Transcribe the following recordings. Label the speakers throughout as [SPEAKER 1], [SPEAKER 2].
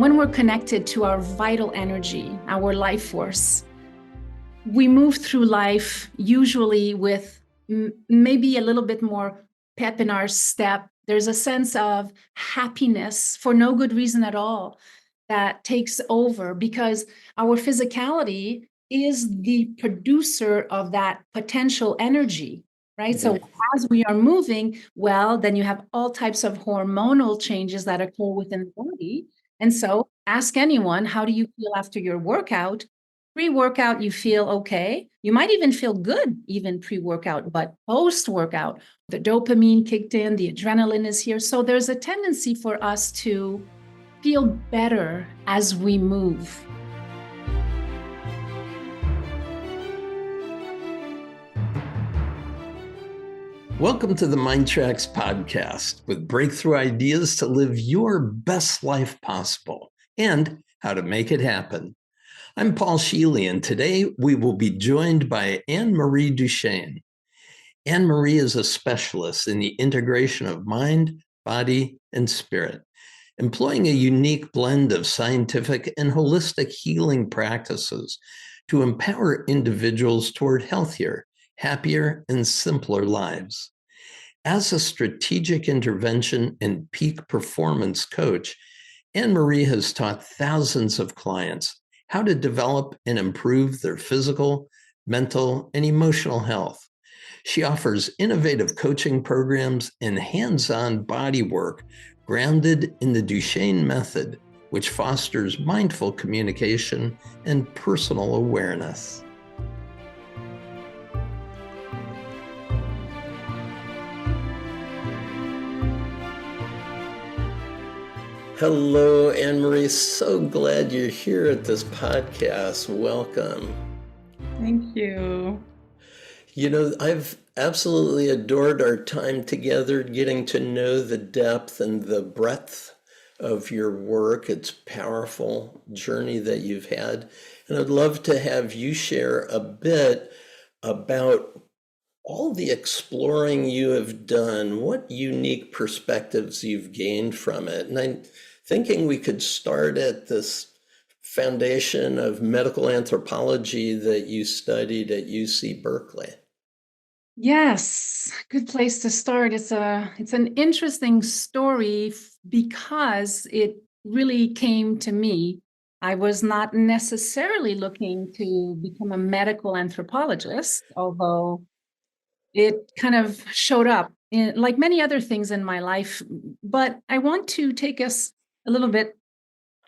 [SPEAKER 1] When we're connected to our vital energy, our life force, we move through life usually with maybe a little bit more pep in our step. There's a sense of happiness for no good reason at all that takes over because our physicality is the producer of that potential energy, right? So as we are moving, well, then you have all types of hormonal changes that occur within the body. And so ask anyone, how do you feel after your workout? Pre-workout, you feel okay. You might even feel good, even pre-workout, but post-workout, the dopamine kicked in, the adrenaline is here. So there's a tendency for us to feel better as we move.
[SPEAKER 2] Welcome to the MINDTRX podcast with breakthrough ideas to live your best life possible and how to make it happen. I'm Paul Scheele, and today we will be joined by Anne-Marie Duchêne. Anne-Marie is a specialist in the integration of mind, body, and spirit, employing a unique blend of scientific and holistic healing practices to empower individuals toward healthier, happier, and simpler lives. As a strategic intervention and peak performance coach, Anne-Marie has taught thousands of clients how to develop and improve their physical, mental, and emotional health. She offers innovative coaching programs and hands-on body work grounded in the Duchêne Method, which fosters mindful communication and personal awareness. Hello, Anne-Marie. So glad you're here at this podcast. Welcome.
[SPEAKER 1] Thank you.
[SPEAKER 2] You know, I've absolutely adored our time together, getting to know the depth and the breadth of your work. It's a powerful journey that you've had. And I'd love to have you share a bit about all the exploring you have done, what unique perspectives you've gained from it. And I'm thinking we could start at this foundation of medical anthropology that you studied at UC Berkeley.
[SPEAKER 1] Yes, good place to start. It's an interesting story because it really came to me. I was not necessarily looking to become a medical anthropologist, although it kind of showed up in, like many other things in my life. But I want to take us a little bit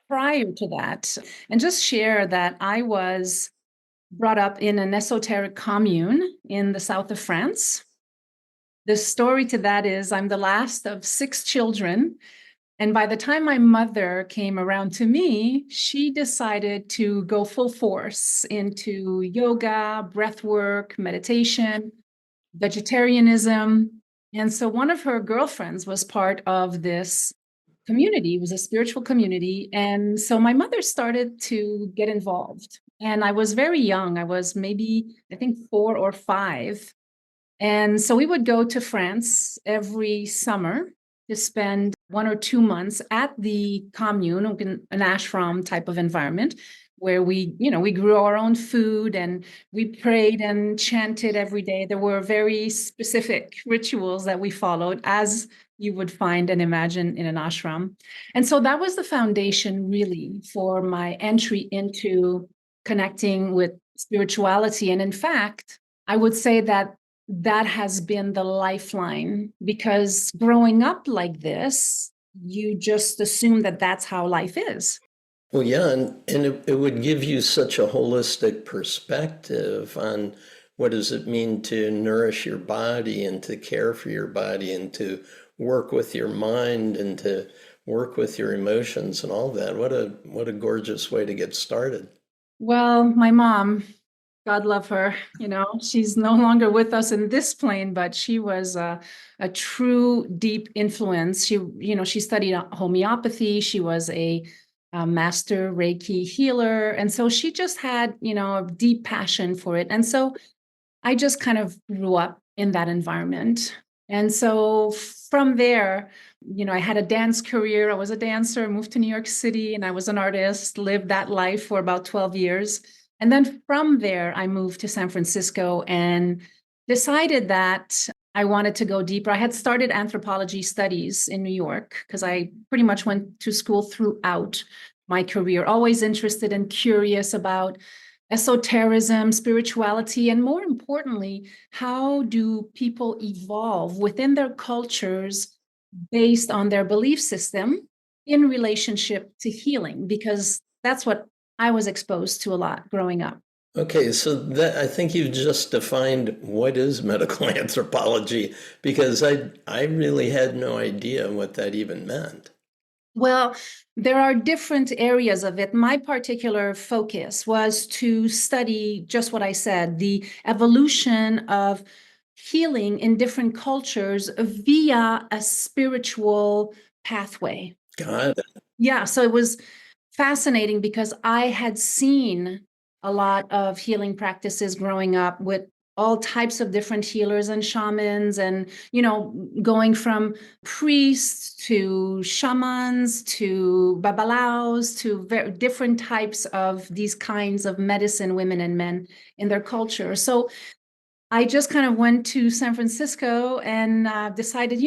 [SPEAKER 1] prior to that and just share that I was brought up in an esoteric commune in the south of France. The story to that is I'm the last of 6 children. And by the time my mother came around to me, she decided to go full force into yoga, breath work, meditation, vegetarianism. And so one of her girlfriends was part of this community. It was a spiritual community. And so my mother started to get involved. And I was very young. I was maybe, I think, 4 or 5. And so we would go to France every summer to spend 1 or 2 months at the commune, an ashram type of environment, where we grew our own food and we prayed and chanted every day. There were very specific rituals that we followed, as you would find and imagine in an ashram. And so that was the foundation really for my entry into connecting with spirituality. And in fact, I would say that that has been the lifeline, because growing up like this, you just assume that that's how life is.
[SPEAKER 2] Well, yeah, and it would give you such a holistic perspective on what does it mean to nourish your body and to care for your body and to work with your mind and to work with your emotions and all that. What a gorgeous way to get started.
[SPEAKER 1] Well, my mom, God love her, she's no longer with us in this plane, but she was a true deep influence. She studied homeopathy. She was a master Reiki healer. And so she just had, a deep passion for it. And so I just kind of grew up in that environment. And so from there, I had a dance career. I was a dancer, moved to New York City, and I was an artist, lived that life for about 12 years. And then from there, I moved to San Francisco and decided that I wanted to go deeper. I had started anthropology studies in New York because I pretty much went to school throughout my career, always interested and curious about esotericism, spirituality, and more importantly, how do people evolve within their cultures based on their belief system in relationship to healing? Because that's what I was exposed to a lot growing up.
[SPEAKER 2] Okay, so that I think you've just defined what is medical anthropology because I really had no idea what that even meant.
[SPEAKER 1] Well, there are different areas of it. My particular focus was to study just what I said, the evolution of healing in different cultures via a spiritual pathway.
[SPEAKER 2] Got it.
[SPEAKER 1] Yeah, so it was fascinating because I had seen a lot of healing practices growing up with all types of different healers and shamans, and going from priests to shamans to babalaos to different types of these kinds of medicine women and men in their culture. So I just kind of went to San Francisco and decided,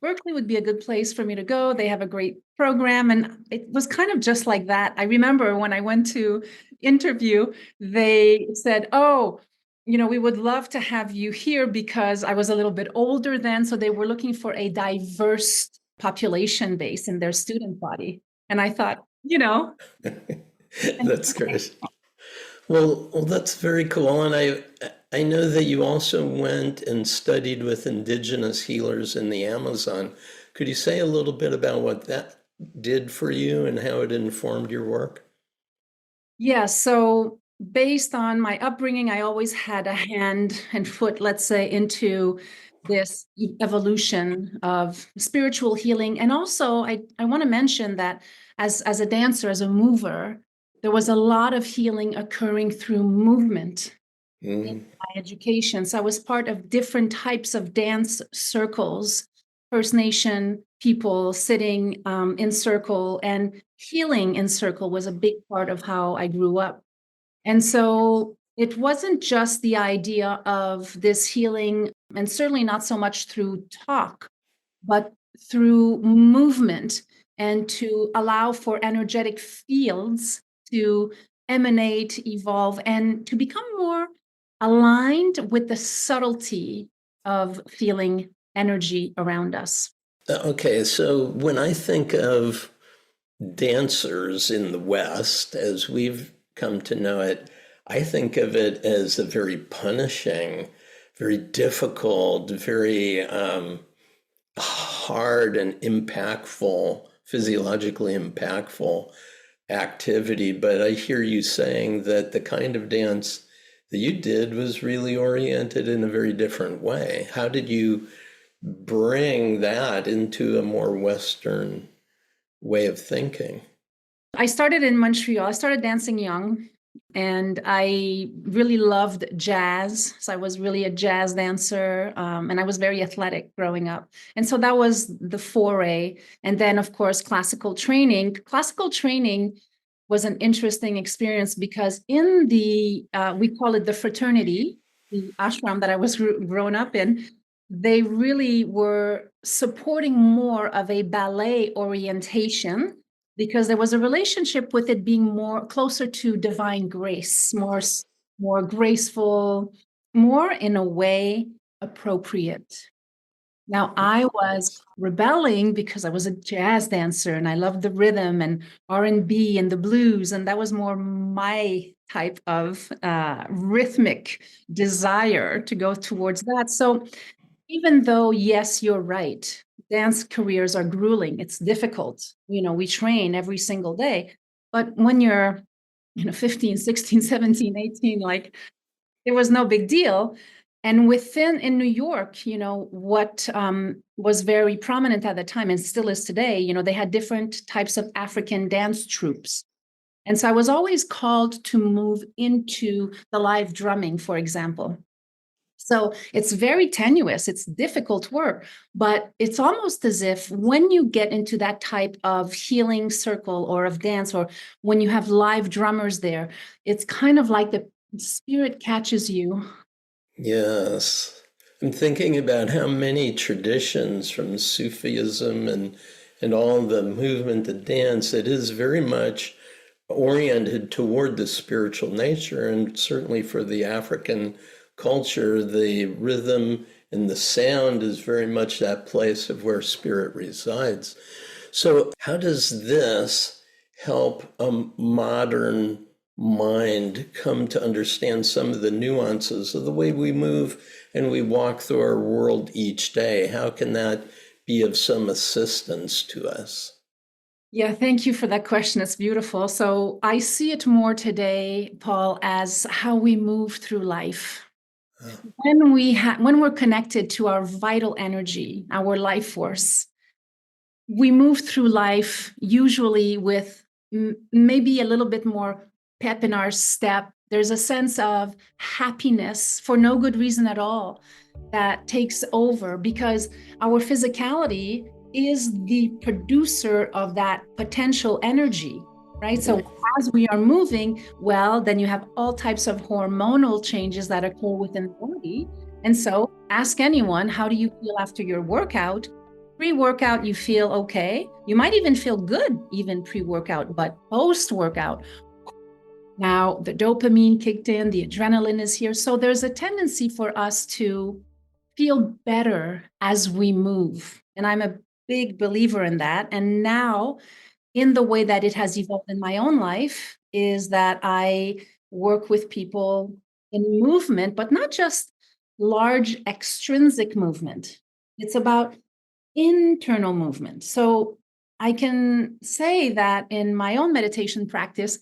[SPEAKER 1] Berkeley would be a good place for me to go. They have a great program. And it was kind of just like that. I remember when I went to interview, they said, oh, we would love to have you here because I was a little bit older then. So they were looking for a diverse population base in their student body. And I thought,
[SPEAKER 2] That's great. Well, that's very cool. And I know that you also went and studied with indigenous healers in the Amazon. Could you say a little bit about what that did for you and how it informed your work?
[SPEAKER 1] Yeah, so based on my upbringing, I always had a hand and foot, let's say, into this evolution of spiritual healing. And also, I want to mention that as a dancer, as a mover, there was a lot of healing occurring through movement in
[SPEAKER 2] Mm.
[SPEAKER 1] my education. So I was part of different types of dance circles, First Nation people sitting in circle, and healing in circle was a big part of how I grew up. And so it wasn't just the idea of this healing, and certainly not so much through talk, but through movement and to allow for energetic fields to emanate, evolve, and to become more aligned with the subtlety of feeling energy around us.
[SPEAKER 2] Okay, so when I think of dancers in the West, as we've come to know it, I think of it as a very punishing, very difficult, very hard and impactful, physiologically impactful activity. But I hear you saying that the kind of dance that you did was really oriented in a very different way. How did you bring that into a more Western way of thinking?
[SPEAKER 1] I started in Montreal. I started dancing young, and I really loved jazz. So I was really a jazz dancer, and I was very athletic growing up. And so that was the foray. And then, of course, classical training. Classical training was an interesting experience because in the, we call it the fraternity, the ashram that I was grown up in, they really were supporting more of a ballet orientation because there was a relationship with it being more closer to divine grace, more graceful, more in a way appropriate. Now I was rebelling because I was a jazz dancer and I loved the rhythm and R&B and the blues, and that was more my type of rhythmic desire to go towards that. So even though, yes, you're right, dance careers are grueling, it's difficult. We train every single day. But when you're, 15, 16, 17, 18, like it was no big deal. And in New York, what was very prominent at the time and still is today, they had different types of African dance troupes. And so I was always called to move into the live drumming, for example. So it's very tenuous. It's difficult work, but it's almost as if when you get into that type of healing circle or of dance, or when you have live drummers there, it's kind of like the spirit catches you.
[SPEAKER 2] Yes. I'm thinking about how many traditions from Sufism and all the movement to dance, it is very much oriented toward the spiritual nature. And certainly for the African culture, the rhythm and the sound is very much that place of where spirit resides. So how does this help a modern mind come to understand some of the nuances of the way we move and we walk through our world each day? How can that be of some assistance to us?
[SPEAKER 1] Yeah, thank you for that question. It's beautiful. So I see it more today, Paul, as how we move through life. When we're connected to our vital energy, our life force, we move through life usually with maybe a little bit more pep in our step. There's a sense of happiness for no good reason at all that takes over, because our physicality is the producer of that potential energy, right? So as we are moving, well, then you have all types of hormonal changes that occur within the body. And so ask anyone, how do you feel after your workout? Pre-workout, you feel okay. You might even feel good, even pre-workout, but post-workout, now the dopamine kicked in, the adrenaline is here. So there's a tendency for us to feel better as we move. And I'm a big believer in that. And now, in the way that it has evolved in my own life, is that I work with people in movement, but not just large extrinsic movement. It's about internal movement. So I can say that in my own meditation practice,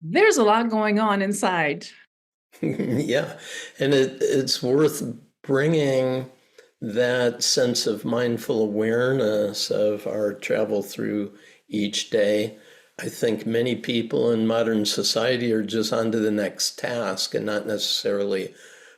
[SPEAKER 1] there's a lot going on inside.
[SPEAKER 2] Yeah, and it's worth bringing that sense of mindful awareness of our travel through each day. I think many people in modern society are just on to the next task and not necessarily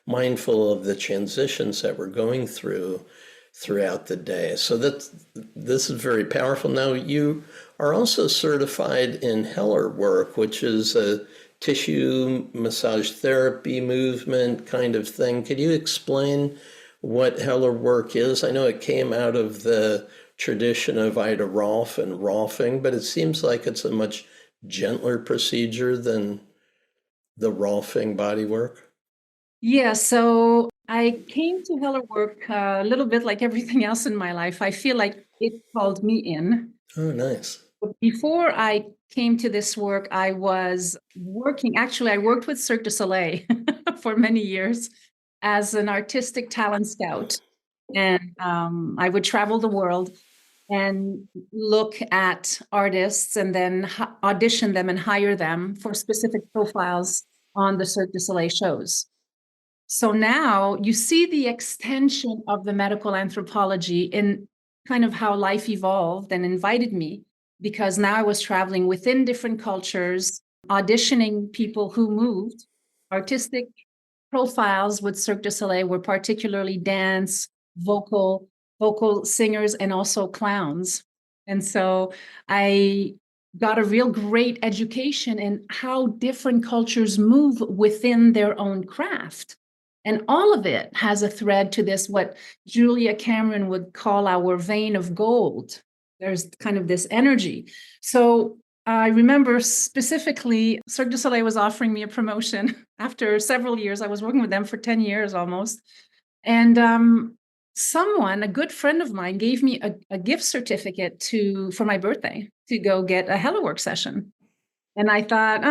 [SPEAKER 2] mindful of the transitions that we're going throughout the day. So this is very powerful. Now, you are also certified in Hellerwork, which is a tissue massage therapy movement kind of thing. Could you explain what Hellerwork is? I know it came out of the tradition of Ida Rolf and Rolfing, but it seems like it's a much gentler procedure than the Rolfing bodywork.
[SPEAKER 1] Yeah, so I came to Hellerwork a little bit like everything else in my life. I feel like it called me in.
[SPEAKER 2] Oh, nice.
[SPEAKER 1] But before I came to this work, I was working, actually, I worked with Cirque du Soleil for many years as an artistic talent scout. And I would travel the world and look at artists and then audition them and hire them for specific profiles on the Cirque du Soleil shows. So now you see the extension of the medical anthropology in kind of how life evolved and invited me, because now I was traveling within different cultures, auditioning people who moved. Artistic profiles with Cirque du Soleil were particularly dance, vocal singers, and also clowns. And so I got a real great education in how different cultures move within their own craft. And all of it has a thread to this, what Julia Cameron would call our vein of gold. There's kind of this energy. So I remember specifically Cirque du Soleil was offering me a promotion after several years. I was working with them for 10 years almost. And someone, a good friend of mine, gave me a gift certificate for my birthday to go get a Hellerwork session. And I thought,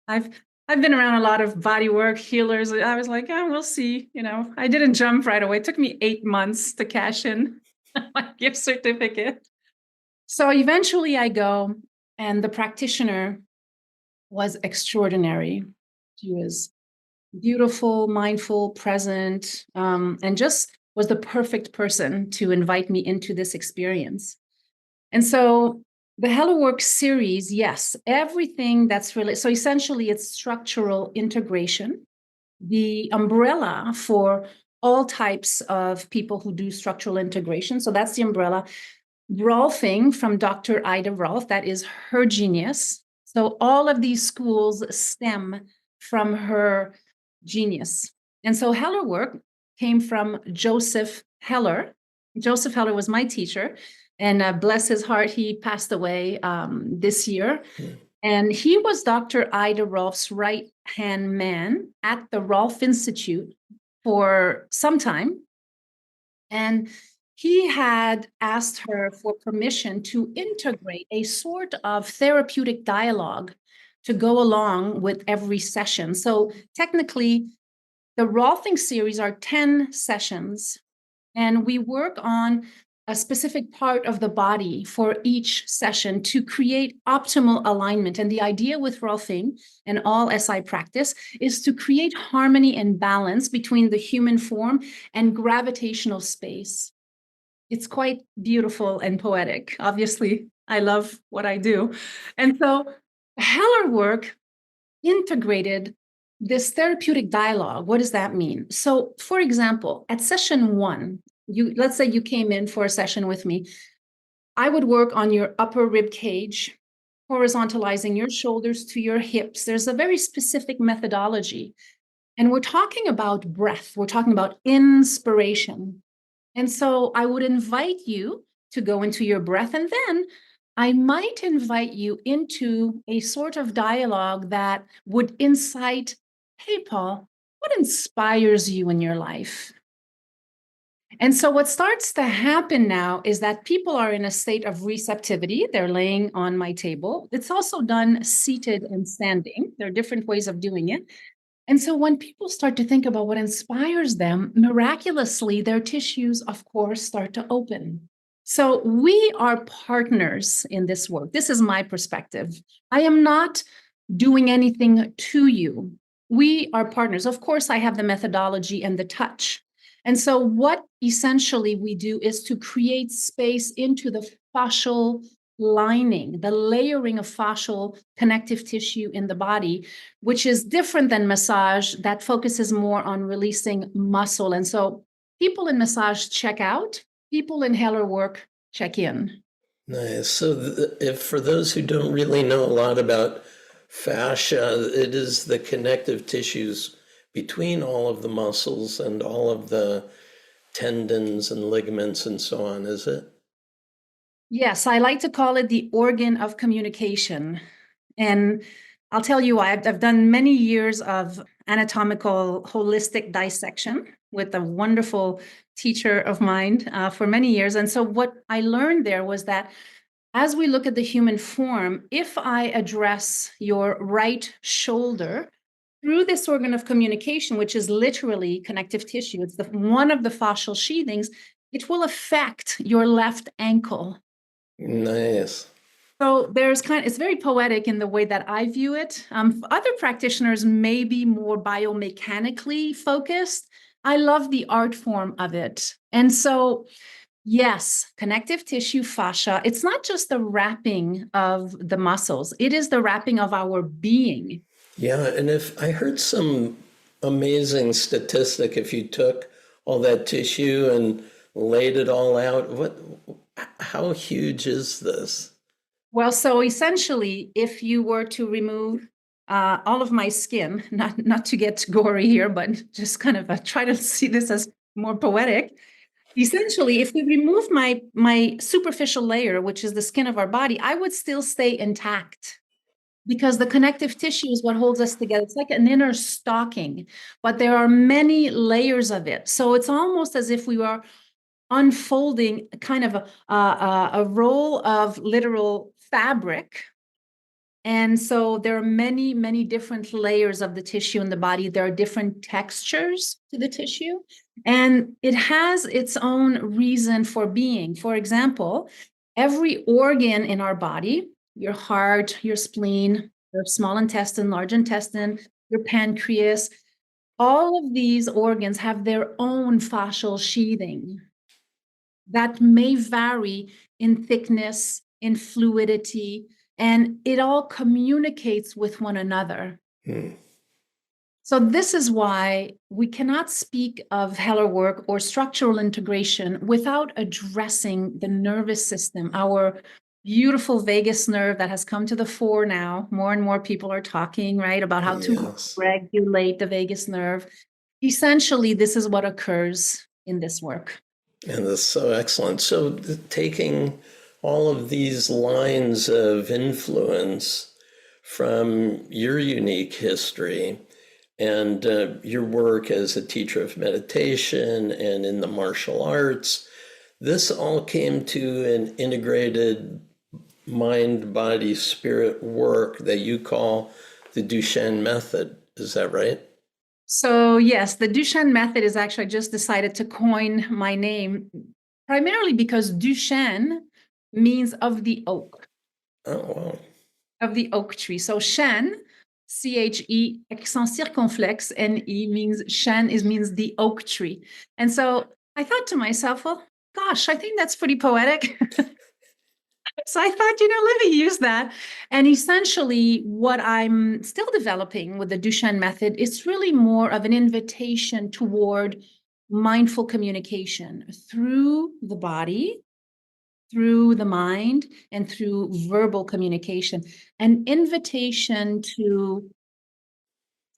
[SPEAKER 1] I've I've been around a lot of bodywork healers. I was like, we'll see. I didn't jump right away. It took me 8 months to cash in my gift certificate. So eventually I go, and the practitioner was extraordinary. She was beautiful, mindful, present, and just was the perfect person to invite me into this experience. And so the Hellerwork series, yes, everything that's really, so essentially it's structural integration the umbrella for all types of people who do structural integration. So that's the umbrella. Rolfing from Dr. Ida Rolf, that is her genius. So all of these schools stem from her genius. And so Hellerwork came from Joseph Heller. Joseph Heller was my teacher, and bless his heart, he passed away this year. And he was Dr. Ida Rolf's right-hand man at the Rolf Institute for some time. And he had asked her for permission to integrate a sort of therapeutic dialogue to go along with every session. So technically, the Rolfing series are 10 sessions, and we work on a specific part of the body for each session to create optimal alignment. And the idea with Rolfing and all SI practice is to create harmony and balance between the human form and gravitational space. It's quite beautiful and poetic. Obviously, I love what I do. And so Hellerwork integrated this therapeutic dialogue. What does that mean? So, for example, at session 1, let's say you came in for a session with me. I would work on your upper rib cage, horizontalizing your shoulders to your hips. There's a very specific methodology. And we're talking about breath. We're talking about inspiration. And so I would invite you to go into your breath, and then I might invite you into a sort of dialogue that would incite, hey, Paul, what inspires you in your life? And so what starts to happen now is that people are in a state of receptivity. They're laying on my table. It's also done seated and standing. There are different ways of doing it. And so when people start to think about what inspires them, miraculously, their tissues, of course, start to open. So we are partners in this work. This is my perspective. I am not doing anything to you. We are partners. Of course, I have the methodology and the touch. And so what essentially we do is to create space into the fascial lining, the layering of fascial connective tissue in the body, which is different than massage that focuses more on releasing muscle. And so people in massage check out, people in Hellerwork check in.
[SPEAKER 2] Nice. So if for those who don't really know a lot about fascia, it is the connective tissues between all of the muscles and all of the tendons and ligaments and so on, is it?
[SPEAKER 1] Yes, I like to call it the organ of communication. And I'll tell you why. I've done many years of anatomical holistic dissection with a wonderful teacher of mine for many years. And so what I learned there was that as we look at the human form, if I address your right shoulder through this organ of communication, which is literally connective tissue, it's one of the fascial sheathings, it will affect your left ankle.
[SPEAKER 2] Nice.
[SPEAKER 1] So it's very poetic in the way that I view it. Other practitioners may be more biomechanically focused. I love the art form of it. And so, yes, connective tissue fascia, it's not just the wrapping of the muscles, it is the wrapping of our being.
[SPEAKER 2] Yeah, and if I heard some amazing statistic, if you took all that tissue and laid it all out, how huge is this?
[SPEAKER 1] Well, so essentially, if you were to remove all of my skin, not to get gory here, but just kind of try to see this as more poetic. Essentially, if we remove my superficial layer, which is the skin of our body, I would still stay intact because the connective tissue is what holds us together. It's like an inner stocking, but there are many layers of it. So it's almost as if we were unfolding kind of a roll of literal fabric. And so there are many, many different layers of the tissue in the body. There are different textures to the tissue, and it has its own reason for being. For example, every organ in our body, your heart, your spleen, your small intestine, large intestine, your pancreas, all of these organs have their own fascial sheathing that may vary in thickness, in fluidity, and it all communicates with one another. So this is why we cannot speak of Hellerwork or structural integration without addressing the nervous system, our beautiful vagus nerve that has come to the fore now. More and more people are talking, right, about how to regulate the vagus nerve. Essentially, this is what occurs in this work.
[SPEAKER 2] And that's so excellent. So taking all of these lines of influence from your unique history and your work as a teacher of meditation and in the martial arts, this all came to an integrated mind, body, spirit work that you call the Duchêne Method. Is that right?
[SPEAKER 1] So yes, the Duchêne Method is actually, I just decided to coin my name, primarily because Duchêne means of the oak.
[SPEAKER 2] Oh, wow.
[SPEAKER 1] Of the oak tree. So chêne, C-H-E, accent circonflexe, N-E means chêne means the oak tree. And so I thought to myself, well, gosh, I think that's pretty poetic. So I thought, let me use that. And essentially, what I'm still developing with the Duchêne Method is really more of an invitation toward mindful communication through the body, through the mind, and through verbal communication. An invitation to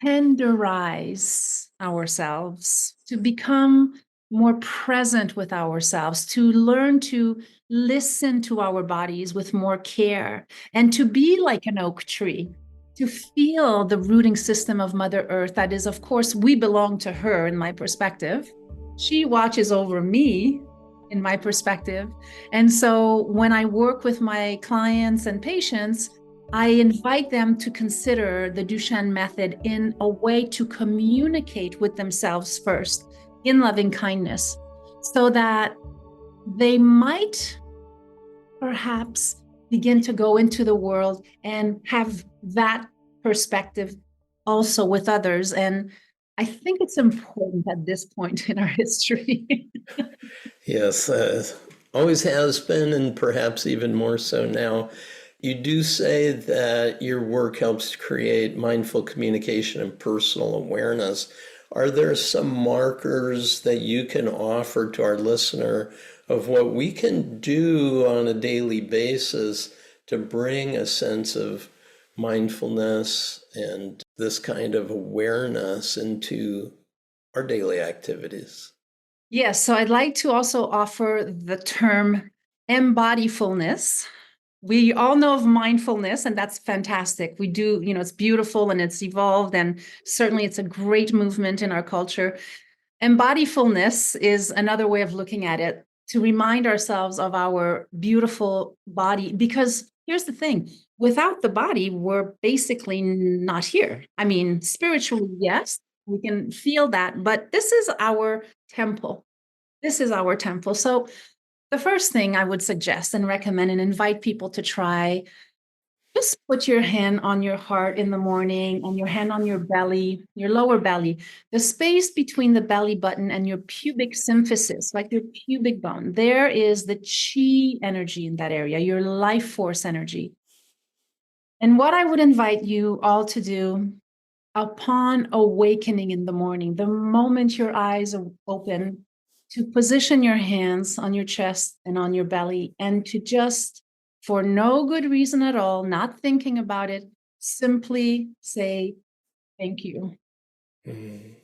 [SPEAKER 1] tenderize ourselves, to become more present with ourselves, to learn to listen to our bodies with more care, and to be like an oak tree, to feel the rooting system of Mother Earth. That is, of course, we belong to her in my perspective. She watches over me in my perspective. And so when I work with my clients and patients, I invite them to consider the Duchêne Method in a way to communicate with themselves first in loving kindness, so that they might perhaps begin to go into the world and have that perspective also with others. And I think it's important at this point in our history.
[SPEAKER 2] Yes, always has been, and perhaps even more so now. You do say that your work helps to create mindful communication and personal awareness. Are there some markers that you can offer to our listener of what we can do on a daily basis to bring a sense of mindfulness and this kind of awareness into our daily activities?
[SPEAKER 1] Yes, so I'd like to also offer the term embodifulness. We all know of mindfulness, and that's fantastic. We do, it's beautiful and it's evolved, and certainly it's a great movement in our culture. Embodifulness is another way of looking at it, to remind ourselves of our beautiful body, because here's the thing, without the body, we're basically not here. I mean, spiritually, yes, we can feel that, but this is our temple. This is our temple. So the first thing I would suggest and recommend and invite people to try, just put your hand on your heart in the morning and your hand on your belly, your lower belly, the space between the belly button and your pubic symphysis, like your pubic bone. There is the chi energy in that area, your life force energy. And what I would invite you all to do upon awakening in the morning, the moment your eyes are open, to position your hands on your chest and on your belly, and to just, for no good reason at all, not thinking about it, simply say, thank you.
[SPEAKER 2] Mm.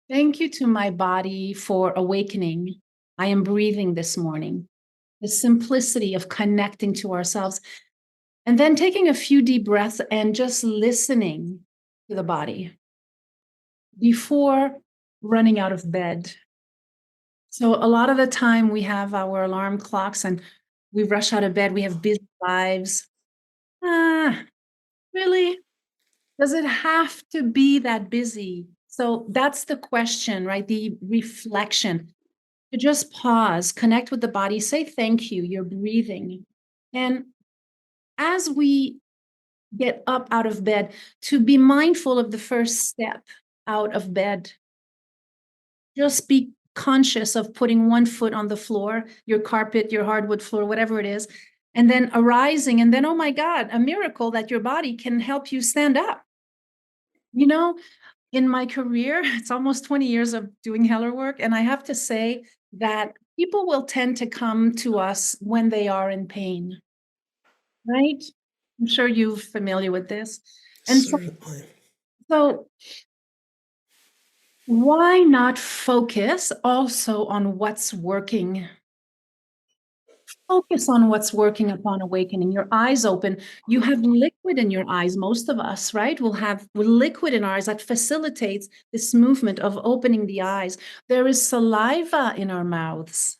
[SPEAKER 1] Thank you to my body for awakening. I am breathing this morning. The simplicity of connecting to ourselves. And then taking a few deep breaths and just listening to the body before running out of bed. So a lot of the time we have our alarm clocks and we rush out of bed. We have busy lives. Really? Does it have to be that busy? So that's the question, right? The reflection. To just pause, connect with the body, say thank you, you're breathing. And as we get up out of bed, to be mindful of the first step out of bed. Just be conscious of putting one foot on the floor, your carpet, your hardwood floor, whatever it is, and then arising. And then, oh my God, a miracle that your body can help you stand up. in my career, it's almost 20 years of doing Hellerwork, and I have to say that people will tend to come to us when they are in pain, right? I'm sure you're familiar with this. And
[SPEAKER 2] Certainly.
[SPEAKER 1] so why not focus also on what's working? Focus on what's working upon awakening. Your eyes open. You have liquid in your eyes. Most of us, right, will have liquid in our eyes that facilitates this movement of opening the eyes. There is saliva in our mouths.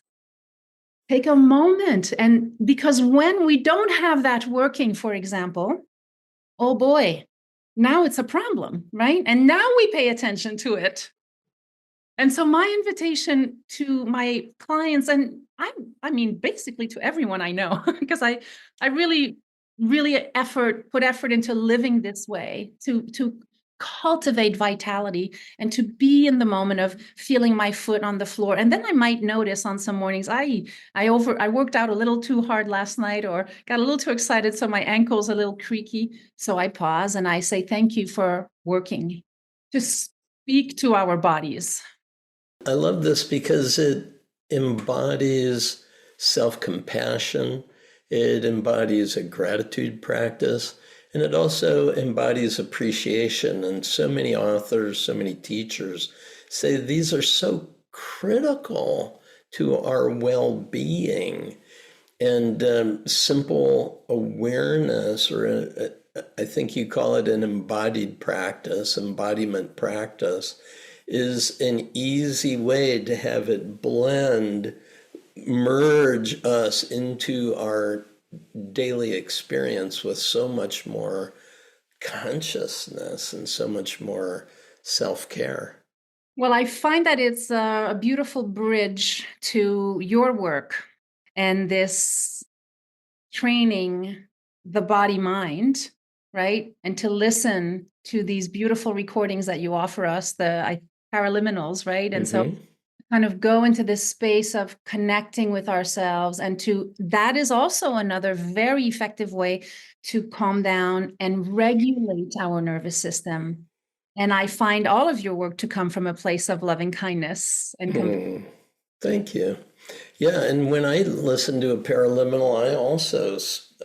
[SPEAKER 1] Take a moment. And because when we don't have that working, for example, oh boy, now it's a problem, right? And now we pay attention to it. And so my invitation to my clients, and I mean, basically to everyone I know, because I really, really put effort into living this way to cultivate vitality and to be in the moment of feeling my foot on the floor. And then I might notice on some mornings, I worked out a little too hard last night or got a little too excited, so my ankle's a little creaky. So I pause and I say, thank you for working to speak to our bodies.
[SPEAKER 2] I love this because it embodies self-compassion, it embodies a gratitude practice, and it also embodies appreciation. And so many authors, so many teachers say these are so critical to our well-being. And simple awareness, or I think you call it an embodied practice, embodiment practice, is an easy way to have it merge us into our daily experience with so much more consciousness and so much more self-care.
[SPEAKER 1] Well, I find that it's a beautiful bridge to your work and this training the body mind, right? And to listen to these beautiful recordings that you offer us, the Paraliminals, right? And so kind of go into this space of connecting with ourselves, and that is also another very effective way to calm down and regulate our nervous system. And I find all of your work to come from a place of loving kindness and compassion.
[SPEAKER 2] Thank you. Yeah, and when I listen to a paraliminal,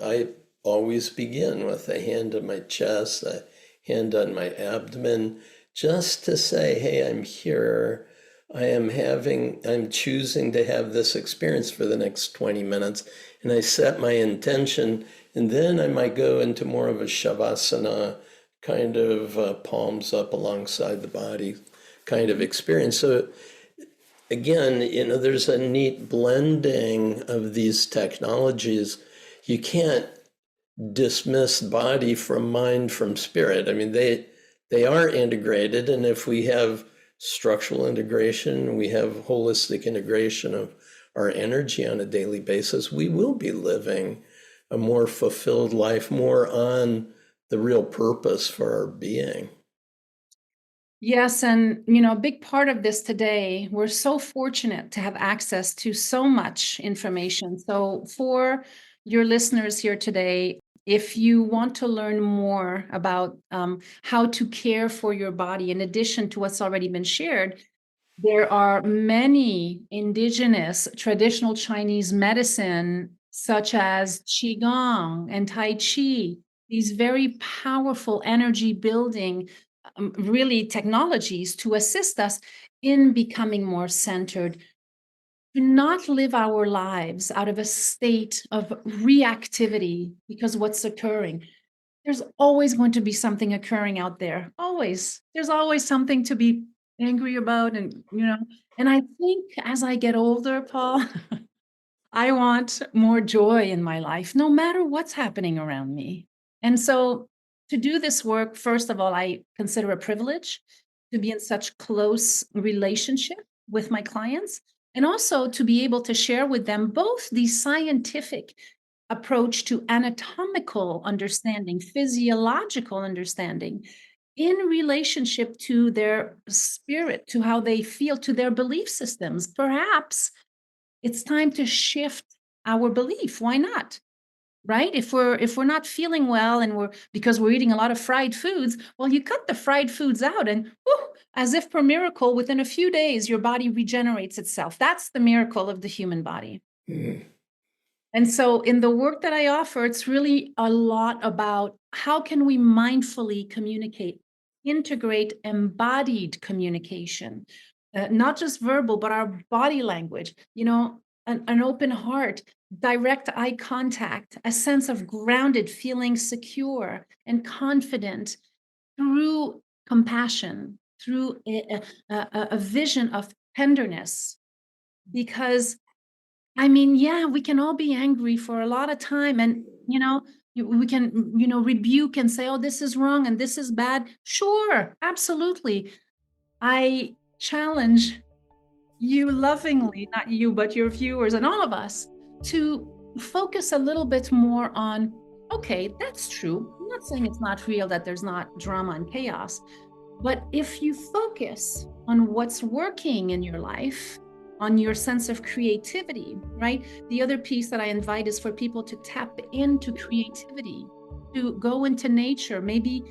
[SPEAKER 2] I always begin with a hand on my chest, a hand on my abdomen, just to say, hey, I'm here. I'm choosing to have this experience for the next 20 minutes. And I set my intention, and then I might go into more of a shavasana, kind of palms up alongside the body kind of experience. So again, there's a neat blending of these technologies. You can't dismiss body from mind from spirit. I mean, they are integrated, and if we have structural integration, we have holistic integration of our energy on a daily basis, we will be living a more fulfilled life, more on the real purpose for our being.
[SPEAKER 1] Yes, and a big part of this today, we're so fortunate to have access to so much information. So for your listeners here today, if you want to learn more about how to care for your body, in addition to what's already been shared, there are many indigenous traditional Chinese medicine, such as Qigong and Tai Chi, these very powerful energy building, really technologies to assist us in becoming more centered. Do not live our lives out of a state of reactivity because what's occurring. There's always going to be something occurring out there. Always. There's always something to be angry about. And I think as I get older, Paul, I want more joy in my life, no matter what's happening around me. And so to do this work, first of all, I consider a privilege to be in such close relationship with my clients, and also to be able to share with them both the scientific approach to anatomical understanding, physiological understanding, in relationship to their spirit, to how they feel, to their belief systems. Perhaps it's time to shift our belief. Why not? right? If we're not feeling well and because we're eating a lot of fried foods, well, you cut the fried foods out and whew, as if per miracle, within a few days, your body regenerates itself. That's the miracle of the human body.
[SPEAKER 2] Mm.
[SPEAKER 1] And so in the work that I offer, it's really a lot about how can we mindfully communicate, integrate embodied communication, not just verbal, but our body language, an open heart, direct eye contact, a sense of grounded, feeling secure and confident through compassion, through a vision of tenderness. Because I mean, yeah, we can all be angry for a lot of time and, we can, rebuke and say, oh, this is wrong and this is bad. Sure, absolutely. I challenge you lovingly, not you, but your viewers and all of us to focus a little bit more on, okay, that's true. I'm not saying it's not real, that there's not drama and chaos, but if you focus on what's working in your life, on your sense of creativity, right? The other piece that I invite is for people to tap into creativity, to go into nature, maybe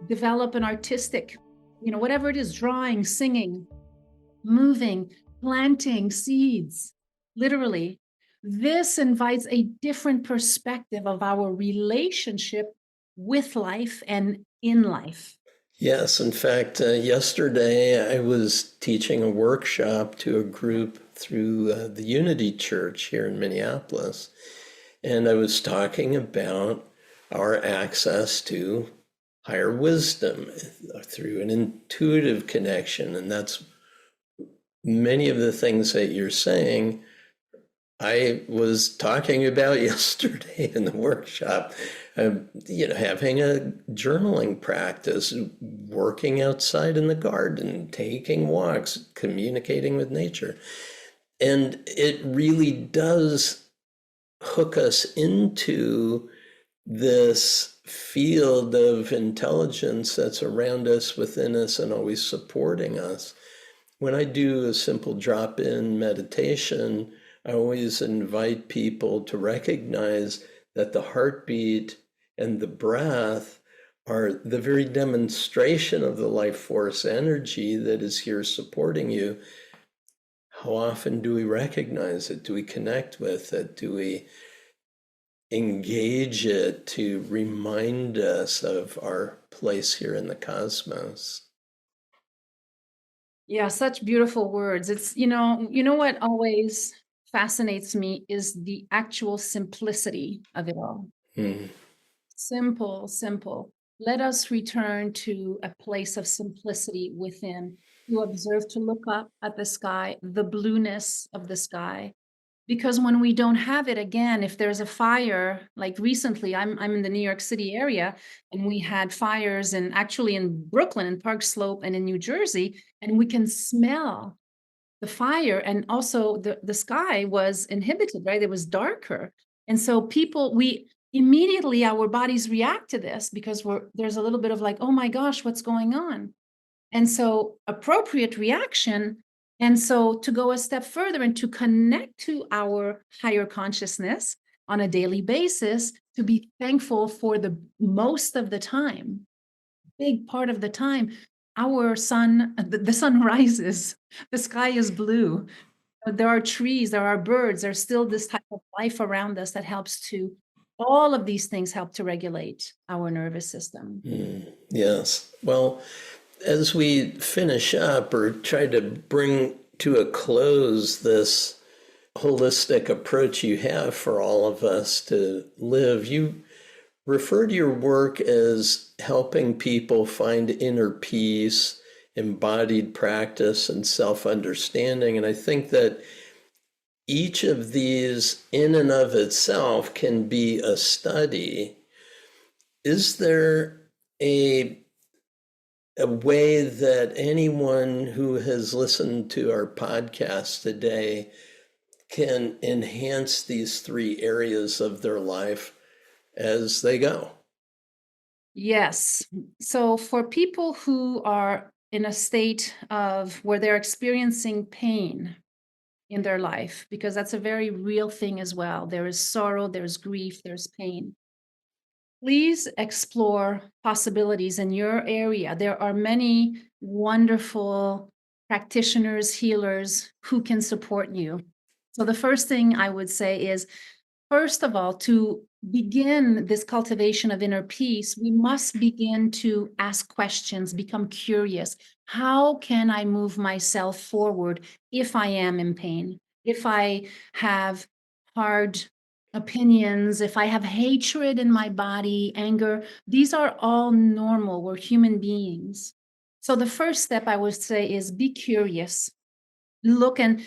[SPEAKER 1] develop an artistic, whatever it is, drawing, singing, moving, planting seeds, literally. This invites a different perspective of our relationship with life and in life.
[SPEAKER 2] Yes, in fact, yesterday I was teaching a workshop to a group through the Unity Church here in Minneapolis. And I was talking about our access to higher wisdom through an intuitive connection. And that's many of the things that you're saying I was talking about yesterday in the workshop. Having a journaling practice, working outside in the garden, taking walks, communicating with nature. And it really does hook us into this field of intelligence that's around us, within us, and always supporting us. When I do a simple drop-in meditation, I always invite people to recognize that the heartbeat and the breath are the very demonstration of the life force energy that is here supporting you. How often do we recognize it? Do we connect with it? Do we engage it to remind us of our place here in the cosmos?
[SPEAKER 1] Yeah, such beautiful words. It's, what always fascinates me is the actual simplicity of it all.
[SPEAKER 2] Mm.
[SPEAKER 1] Simple, simple. Let us return to a place of simplicity within, to observe, to look up at the sky, the blueness of the sky. Because when we don't have it, again, if there's a fire, like recently, I'm in the New York City area, and we had fires actually in Brooklyn, in Park Slope, and in New Jersey, and we can smell the fire, and also the sky was inhibited, right? It was darker. And so we immediately, our bodies react to this because there's a little bit of like, oh my gosh, what's going on? And so appropriate reaction. And so to go a step further and to connect to our higher consciousness on a daily basis, to be thankful for the most of the time, big part of the time, our sun, the sun rises, the sky is blue. There are trees, there are birds, there's still this type of life around us that helps to, all of these things help to regulate our nervous system.
[SPEAKER 2] Yes. Well, as we finish up or try to bring to a close this holistic approach you have for all of us to live, you refer to your work as helping people find inner peace, embodied practice, and self-understanding. And I think that each of these in and of itself can be a study. Is there a way that anyone who has listened to our podcast today can enhance these three areas of their life as they go?
[SPEAKER 1] Yes. So for people who are in a state of where they're experiencing pain, in their life, because that's a very real thing as well. There is sorrow, there's grief, there's pain. Please explore possibilities in your area. There are many wonderful practitioners, healers who can support you. So the first thing I would say is, first of all, to begin this cultivation of inner peace, we must begin to ask questions, become curious. How can I move myself forward if I am in pain? If I have hard opinions, if I have hatred in my body, anger, these are all normal. We're human beings. So the first step I would say is be curious. Look and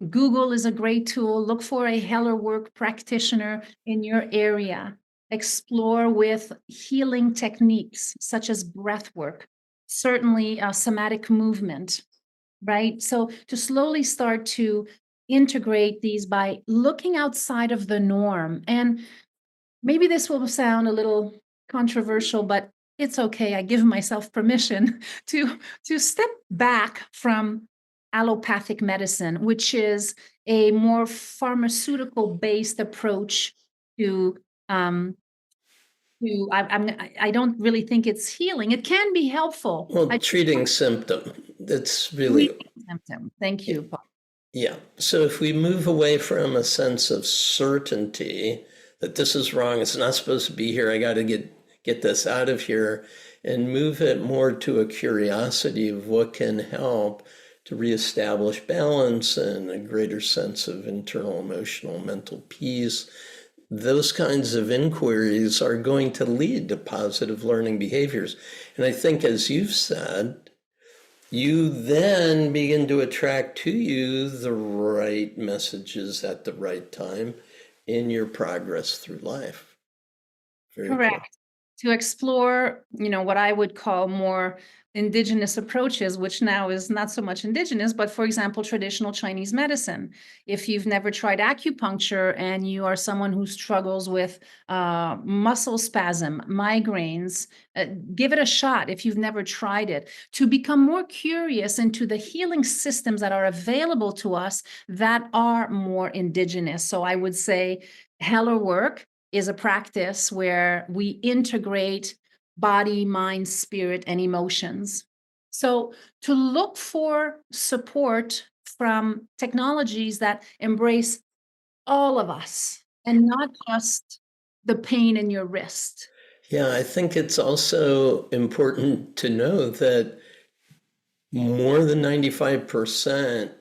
[SPEAKER 1] Google is a great tool. Look for a Hellerwork practitioner in your area. Explore with healing techniques such as breath work, certainly somatic movement, right? So to slowly start to integrate these by looking outside of the norm. And maybe this will sound a little controversial, but it's okay. I give myself permission to step back from allopathic medicine, which is a more pharmaceutical-based approach to I don't really think it's healing. It can be helpful.
[SPEAKER 2] Well, treating symptom. That's really
[SPEAKER 1] symptom. Thank you, Paul.
[SPEAKER 2] Yeah. So if we move away from a sense of certainty that this is wrong, it's not supposed to be here, I got to get this out of here, and move it more to a curiosity of what can help to reestablish balance and a greater sense of internal, emotional, mental peace, those kinds of inquiries are going to lead to positive learning behaviors. And I think, as you've said, you then begin to attract to you the right messages at the right time in your progress through life. Very
[SPEAKER 1] Correct.
[SPEAKER 2] cool.
[SPEAKER 1] To explore, what I would call more indigenous approaches, which now is not so much indigenous, but for example, traditional Chinese medicine. If you've never tried acupuncture and you are someone who struggles with muscle spasm, migraines, give it a shot if you've never tried it, to become more curious into the healing systems that are available to us that are more indigenous. So I would say Hellerwork is a practice where we integrate body, mind, spirit, and emotions. So to look for support from technologies that embrace all of us and not just the pain in your wrist.
[SPEAKER 2] Yeah, I think it's also important to know that more than 95%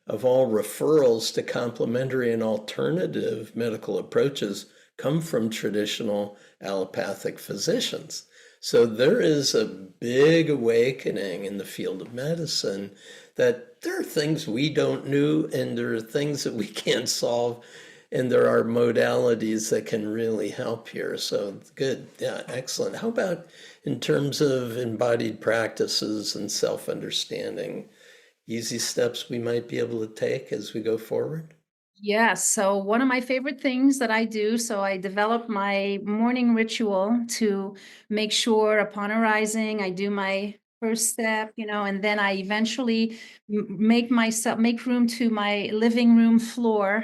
[SPEAKER 2] of all referrals to complementary and alternative medical approaches come from traditional allopathic physicians. So there is a big awakening in the field of medicine that there are things we don't know and there are things that we can't solve, and there are modalities that can really help here. So good. Yeah, excellent. How about in terms of embodied practices and self-understanding, easy steps we might be able to take as we go forward?
[SPEAKER 1] Yes. So one of my favorite things that I do, so I develop my morning ritual to make sure upon arising, I do my first step, and then I eventually make room to my living room floor,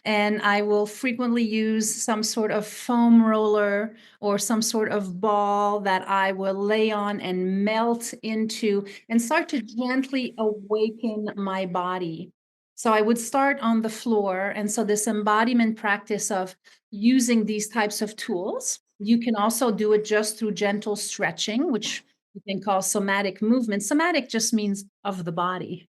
[SPEAKER 1] and I will frequently use some sort of foam roller or some sort of ball that I will lay on and melt into and start to gently awaken my body. So I would start on the floor. And so this embodiment practice of using these types of tools, you can also do it just through gentle stretching, which you can call somatic movement. Somatic just means of the body.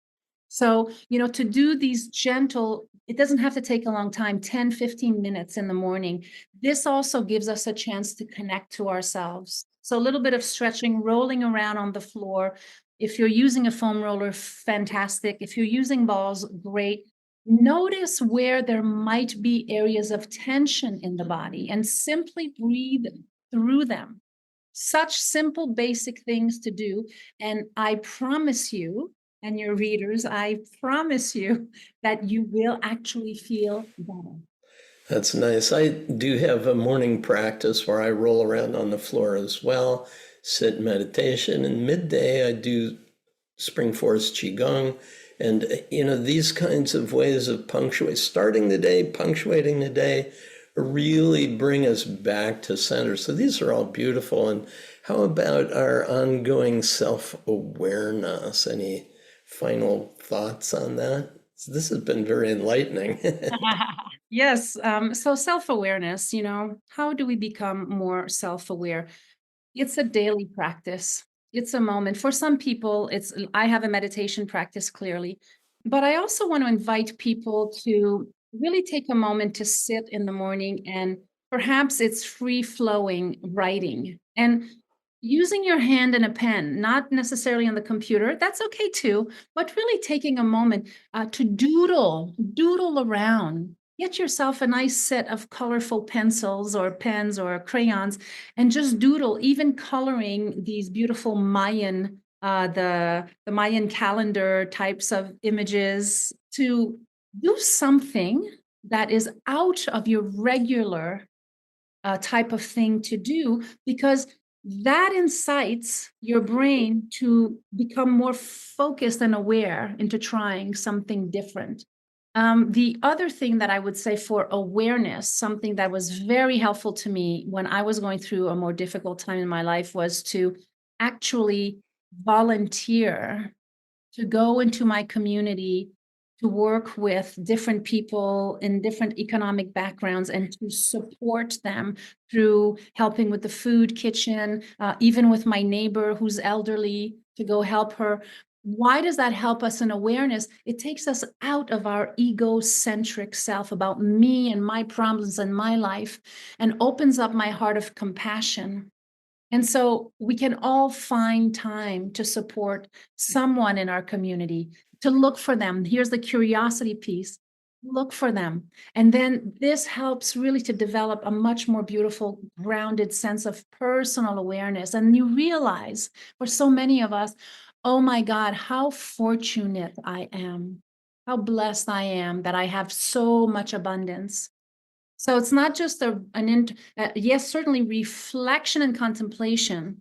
[SPEAKER 1] So, to do these gentle, it doesn't have to take a long time, 10, 15 minutes in the morning. This also gives us a chance to connect to ourselves. So a little bit of stretching, rolling around on the floor. If you're using a foam roller, fantastic. If you're using balls, great. Notice where there might be areas of tension in the body and simply breathe through them. Such simple, basic things to do. And I promise you, and your readers, I promise you that you will actually feel better.
[SPEAKER 2] That's nice. I do have a morning practice where I roll around on the floor as well, sit in meditation, and midday I do spring force Qigong. And, these kinds of ways of starting the day, punctuating the day, really bring us back to center. So these are all beautiful. And how about our ongoing self-awareness? Any final thoughts on that? This has been very enlightening.
[SPEAKER 1] Yes. So self-awareness, how do we become more self-aware? It's a daily practice. It's a moment. For some people, I have a meditation practice clearly, but I also want to invite people to really take a moment to sit in the morning, and perhaps it's free flowing writing and using your hand and a pen, not necessarily on the computer. That's okay too, but really taking a moment to doodle around. Get yourself a nice set of colorful pencils or pens or crayons and just doodle, even coloring these beautiful Mayan, the Mayan calendar types of images, to do something that is out of your regular type of thing to do, because that incites your brain to become more focused and aware into trying something different. The other thing that I would say for awareness, something that was very helpful to me when I was going through a more difficult time in my life, was to actually volunteer to go into my community, to work with different people in different economic backgrounds and to support them through helping with the food kitchen, even with my neighbor who's elderly, to go help her. Why does that help us in awareness? It takes us out of our egocentric self about me and my problems and my life, and opens up my heart of compassion. And so we can all find time to support someone in our community, to look for them. Here's the curiosity piece. Look for them. And then this helps really to develop a much more beautiful, grounded sense of personal awareness. And you realize, for so many of us, oh my God, how fortunate I am, how blessed I am that I have so much abundance. So it's not just yes, certainly reflection and contemplation,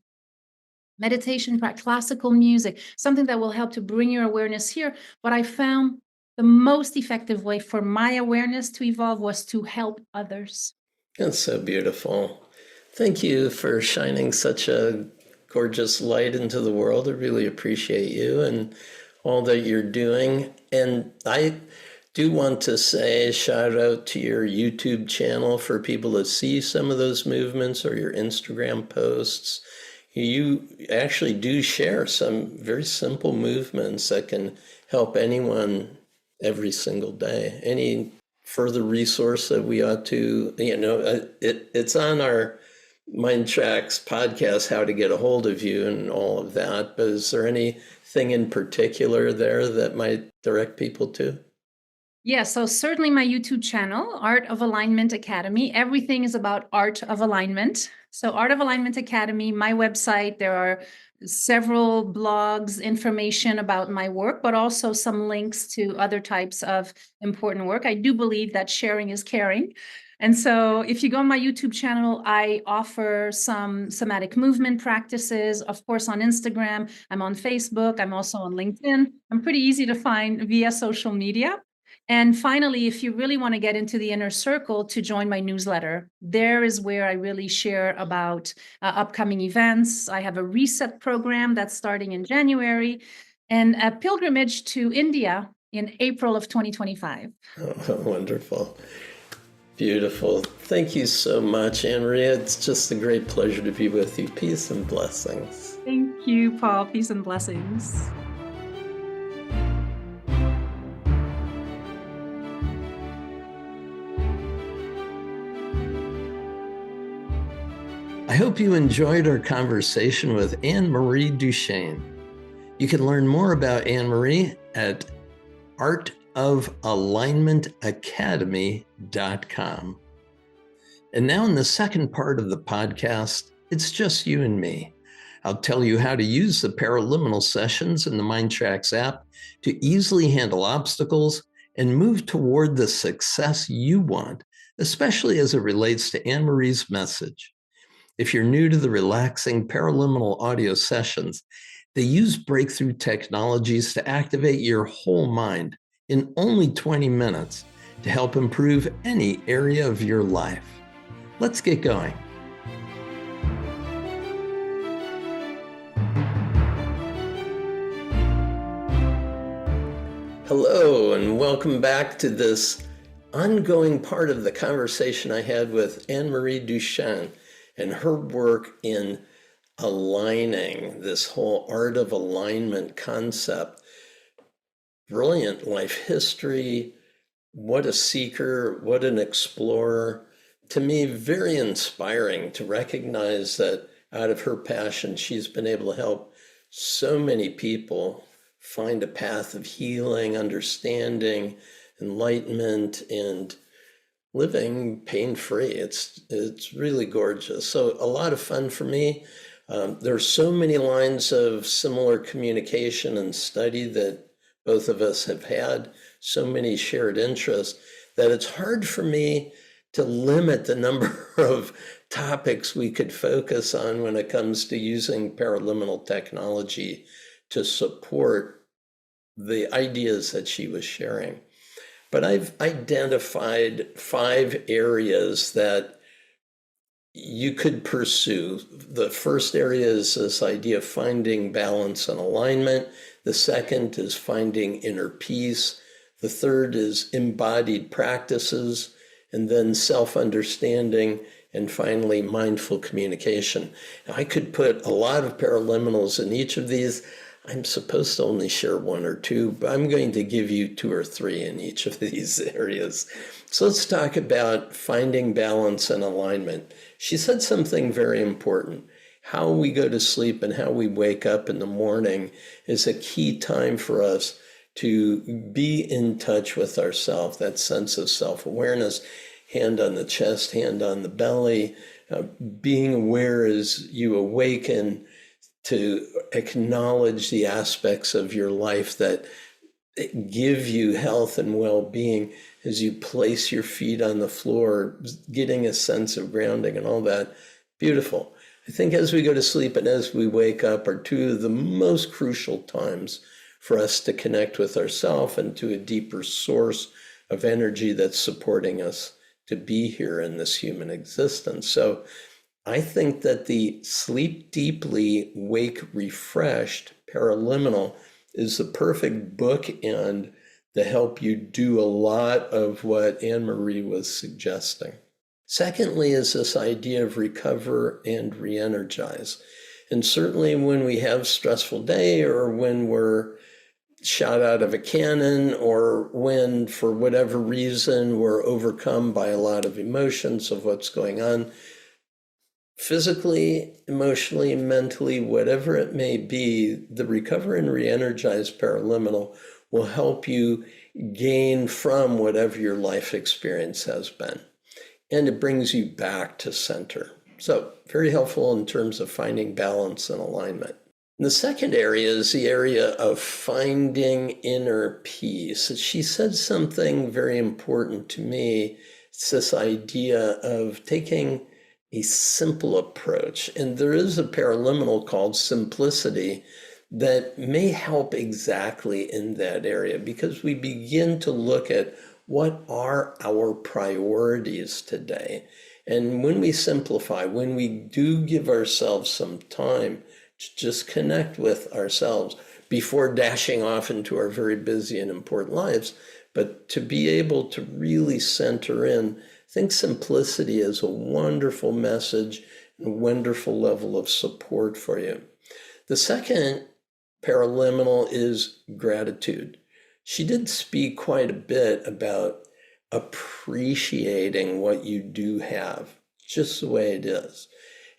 [SPEAKER 1] meditation, classical music, something that will help to bring your awareness here. But I found the most effective way for my awareness to evolve was to help others.
[SPEAKER 2] That's so beautiful. Thank you for shining such a gorgeous light into the world. I really appreciate you and all that you're doing. And I do want to say shout out to your YouTube channel for people to see some of those movements, or your Instagram posts. You actually do share some very simple movements that can help anyone every single day. Any further resource that we ought to, it's on our MINDTRX podcast, how to get a hold of you and all of that. But is there anything in particular there that might direct people to?
[SPEAKER 1] Yeah, so certainly my YouTube channel, Art of Alignment Academy. Everything is about Art of Alignment. So Art of Alignment Academy, my website, there are several blogs, information about my work, but also some links to other types of important work. I do believe that sharing is caring. And so if you go on my YouTube channel, I offer some somatic movement practices, of course, on Instagram. I'm on Facebook. I'm also on LinkedIn. I'm pretty easy to find via social media. And finally, if you really want to get into the inner circle, to join my newsletter. There is where I really share about upcoming events. I have a reset program that's starting in January, and a pilgrimage to India in April of 2025.
[SPEAKER 2] Oh, wonderful. Beautiful. Thank you so much, Anne-Marie. It's just a great pleasure to be with you. Peace and blessings.
[SPEAKER 1] Thank you, Paul. Peace and blessings.
[SPEAKER 2] I hope you enjoyed our conversation with Anne-Marie Duchêne. You can learn more about Anne-Marie at artofalignmentacademy.com. And now in the second part of the podcast, it's just you and me. I'll tell you how to use the Paraliminal sessions in the MINDTRX app to easily handle obstacles and move toward the success you want, especially as it relates to Anne-Marie's message. If you're new to the relaxing Paraliminal audio sessions, They use breakthrough technologies to activate your whole mind in only 20 minutes to help improve any area of your life. Let's get going. Hello, and welcome back to this ongoing part of the conversation I had with Anne-Marie Duchêne and her work in aligning, this whole art of alignment concept. Brilliant life history. What a seeker, what an explorer. To me, very inspiring to recognize that out of her passion, she's been able to help so many people find a path of healing, understanding, enlightenment, and living pain-free. It's really gorgeous. So a lot of fun for me. There are so many lines of similar communication and study that both of us have had, so many shared interests, that it's hard for me to limit the number of topics we could focus on when it comes to using paraliminal technology to support the ideas that she was sharing. But I've identified 5 areas that you could pursue. The first area is this idea of finding balance and alignment. The second is finding inner peace. The third is embodied practices, and then self-understanding, and finally mindful communication. Now, I could put a lot of paraliminals in each of these. I'm supposed to only share 1 or 2, but I'm going to give you 2 or 3 in each of these areas. So let's talk about finding balance and alignment. She said something very important. How we go to sleep and how we wake up in the morning is a key time for us to be in touch with ourselves, that sense of self-awareness, hand on the chest, hand on the belly, being aware as you awaken, to acknowledge the aspects of your life that give you health and well-being as you place your feet on the floor, getting a sense of grounding and all that. Beautiful. I think as we go to sleep and as we wake up are 2 of the most crucial times for us to connect with ourselves and to a deeper source of energy that's supporting us to be here in this human existence. So I think that the sleep deeply, wake refreshed paraliminal is the perfect bookend to help you do a lot of what Anne-Marie was suggesting. Secondly is this idea of recover and re-energize. And certainly when we have a stressful day, or when we're shot out of a cannon, or when for whatever reason we're overcome by a lot of emotions of what's going on, physically, emotionally, mentally, whatever it may be, the recover and re-energize paraliminal will help you gain from whatever your life experience has been. And it brings you back to center. So very helpful in terms of finding balance and alignment. And the second area is the area of finding inner peace. She said something very important to me. It's this idea of taking a simple approach. And there is a paraliminal called simplicity that may help exactly in that area, because we begin to look at what are our priorities today. And when we simplify, when we do give ourselves some time to just connect with ourselves before dashing off into our very busy and important lives, but to be able to really center in, I think simplicity is a wonderful message and a wonderful level of support for you. The second paraliminal is gratitude. She did speak quite a bit about appreciating what you do have, just the way it is.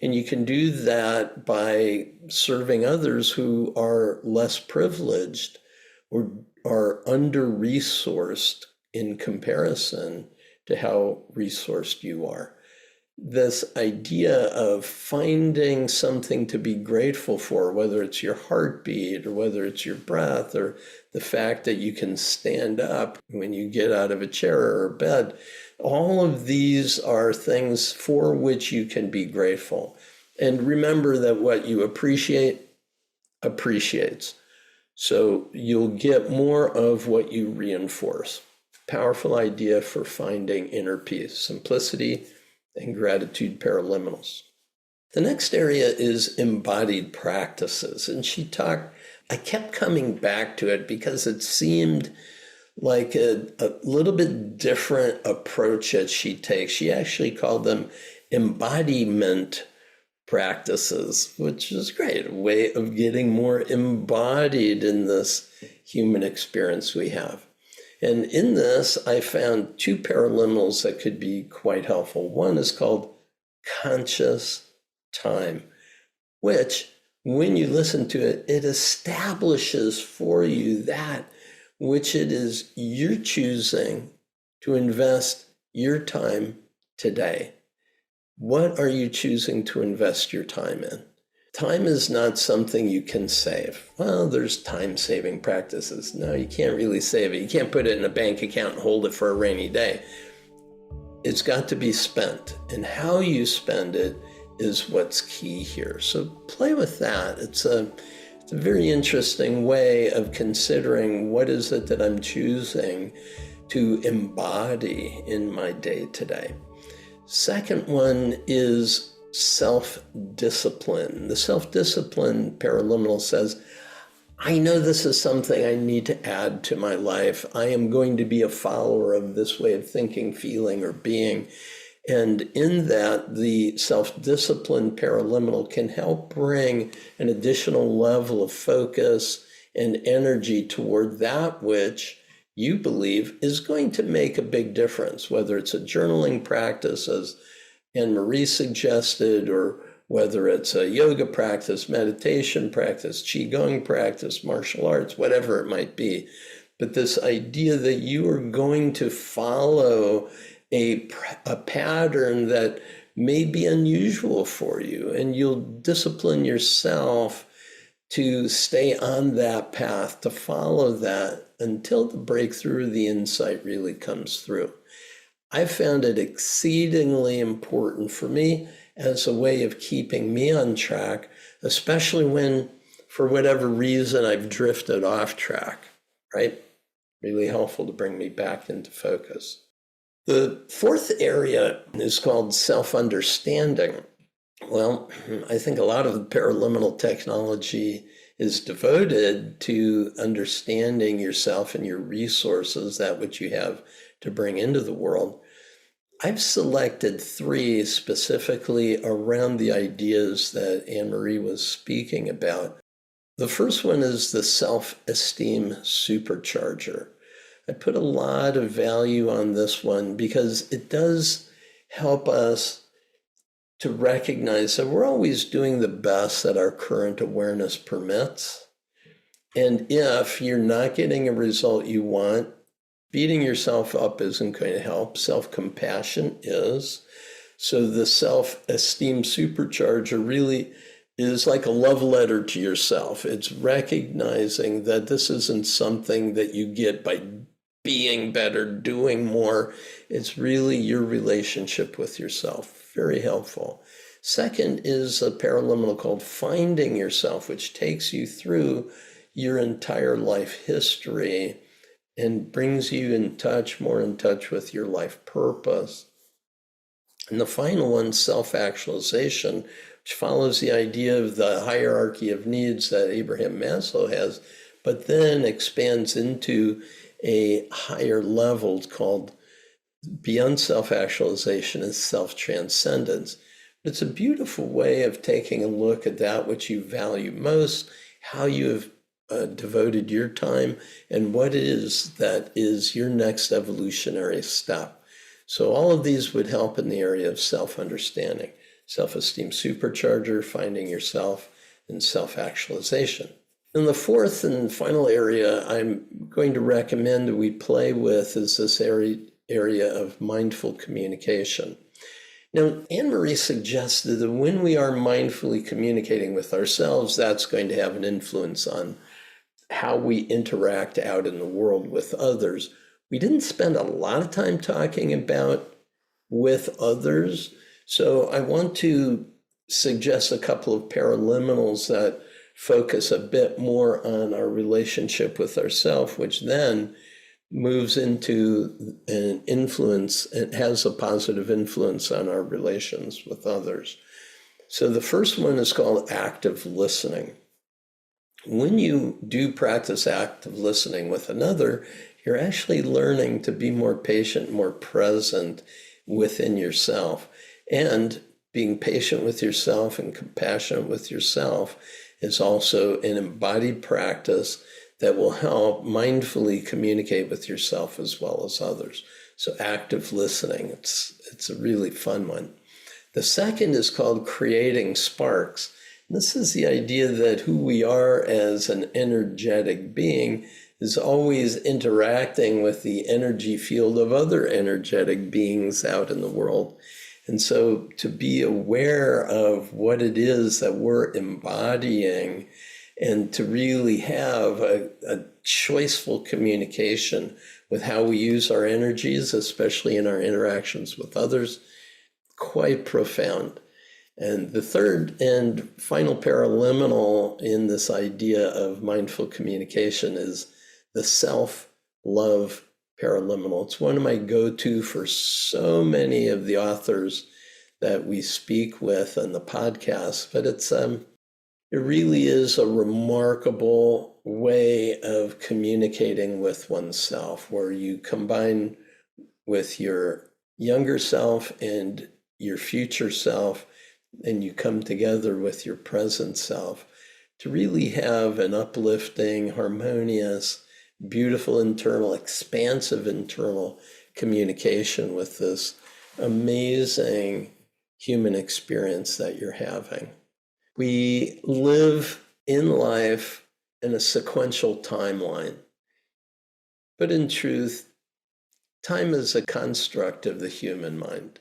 [SPEAKER 2] And you can do that by serving others who are less privileged or are under-resourced in comparison to how resourced you are. This idea of finding something to be grateful for, whether it's your heartbeat or whether it's your breath or the fact that you can stand up when you get out of a chair or a bed, all of these are things for which you can be grateful. And remember that what you appreciate,
[SPEAKER 3] appreciates. So you'll get more of what you reinforce. Powerful idea for finding inner peace, simplicity, and gratitude paraliminals. The next area is embodied practices. And I kept coming back to it because it seemed like a little bit different approach that she takes. She actually called them embodiment practices, which is great, a way of getting more embodied in this human experience we have. And in this, I found two paraliminals that could be quite helpful. One is called conscious time, which when you listen to it, it establishes for you that which it is you're choosing to invest your time today. What are you choosing to invest your time in? Time is not something you can save. Well, there's time-saving practices. No, you can't really save it. You can't put it in a bank account and hold it for a rainy day. It's got to be spent, and how you spend it is what's key here. So play with that. It's a very interesting way of considering what is it that I'm choosing to embody in my day today. Second one is self-discipline. The self-discipline paraliminal says, I know this is something I need to add to my life. I am going to be a follower of this way of thinking, feeling, or being. And in that, the self-discipline paraliminal can help bring an additional level of focus and energy toward that which you believe is going to make a big difference, whether it's a journaling practice, as Anne-Marie suggested, or whether it's a yoga practice, meditation practice, Qigong practice, martial arts, whatever it might be. But this idea that you are going to follow a pattern that may be unusual for you, and you'll discipline yourself to stay on that path, to follow that until the breakthrough, the insight really comes through. I found it exceedingly important for me as a way of keeping me on track, especially when, for whatever reason, I've drifted off track, right? Really helpful to bring me back into focus. The fourth area is called self-understanding. Well, I think a lot of the paraliminal technology is devoted to understanding yourself and your resources, that which you have to bring into the world. I've selected three specifically around the ideas that Anne-Marie was speaking about. The first one is the Self-Esteem Supercharger. I put a lot of value on this one because it does help us to recognize that we're always doing the best that our current awareness permits. And if you're not getting a result you want, beating yourself up isn't going to help. Self-compassion is. So the self-esteem supercharger really is like a love letter to yourself. It's recognizing that this isn't something that you get by being better, doing more. It's really your relationship with yourself. Very helpful. Second is a paraliminal called Finding Yourself, which takes you through your entire life history and brings you more in touch with your life purpose. And the final one, Self-Actualization, which follows the idea of the hierarchy of needs that Abraham Maslow has, but then expands into a higher level called beyond self-actualization and self-transcendence. It's a beautiful way of taking a look at that which you value most, how you have devoted your time, and what it is that is your next evolutionary step. So all of these would help in the area of self-understanding, self-esteem supercharger, finding yourself, and self-actualization. And the fourth and final area I'm going to recommend that we play with is this area of mindful communication. Now, Anne-Marie suggested that when we are mindfully communicating with ourselves, that's going to have an influence on how we interact out in the world with others. We didn't spend a lot of time talking about with others, so I want to suggest a couple of paraliminals that focus a bit more on our relationship with ourselves, which then moves into an influence. It has a positive influence on our relations with others. So the first one is called active listening. When you do practice active listening with another, you're actually learning to be more patient, more present within yourself. And being patient with yourself and compassionate with yourself is also an embodied practice that will help mindfully communicate with yourself as well as others. So active listening, it's a really fun one. The second is called creating sparks. This is the idea that who we are as an energetic being is always interacting with the energy field of other energetic beings out in the world. And so to be aware of what it is that we're embodying and to really have a choiceful communication with how we use our energies, especially in our interactions with others, quite profound. And the third and final paraliminal in this idea of mindful communication is the self-love paraliminal. It's one of my go-to for so many of the authors that we speak with on the podcast, but it really is a remarkable way of communicating with oneself, where you combine with your younger self and your future self, and you come together with your present self to really have an uplifting, harmonious, beautiful internal, expansive internal communication with this amazing human experience that you're having. We live in life in a sequential timeline, but in truth, time is a construct of the human mind,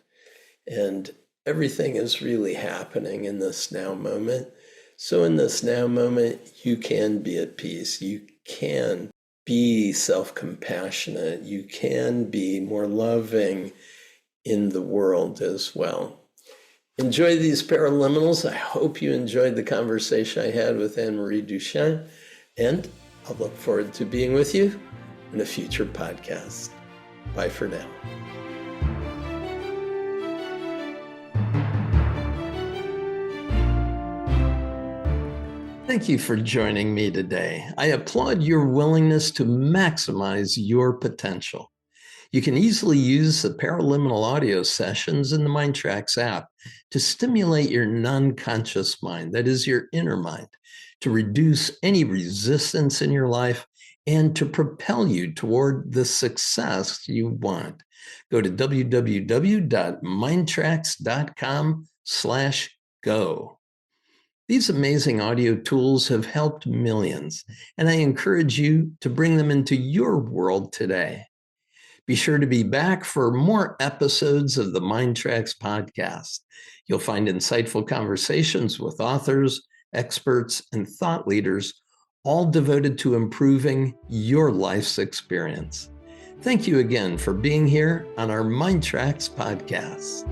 [SPEAKER 3] and everything is really happening in this now moment. So in this now moment, you can be at peace. You can be self-compassionate. You can be more loving in the world as well. Enjoy these paraliminals. I hope you enjoyed the conversation I had with Anne-Marie Duchêne, and I'll look forward to being with you in a future podcast. Bye for now.
[SPEAKER 2] Thank you for joining me today. I applaud your willingness to maximize your potential. You can easily use the paraliminal audio sessions in the MINDTRX app to stimulate your non-conscious mind, that is your inner mind, to reduce any resistance in your life and to propel you toward the success you want. Go to www.mindtrx.com/go. These amazing audio tools have helped millions, and I encourage you to bring them into your world today. Be sure to be back for more episodes of the MINDTRX podcast. You'll find insightful conversations with authors, experts, and thought leaders, all devoted to improving your life's experience. Thank you again for being here on our MINDTRX podcast.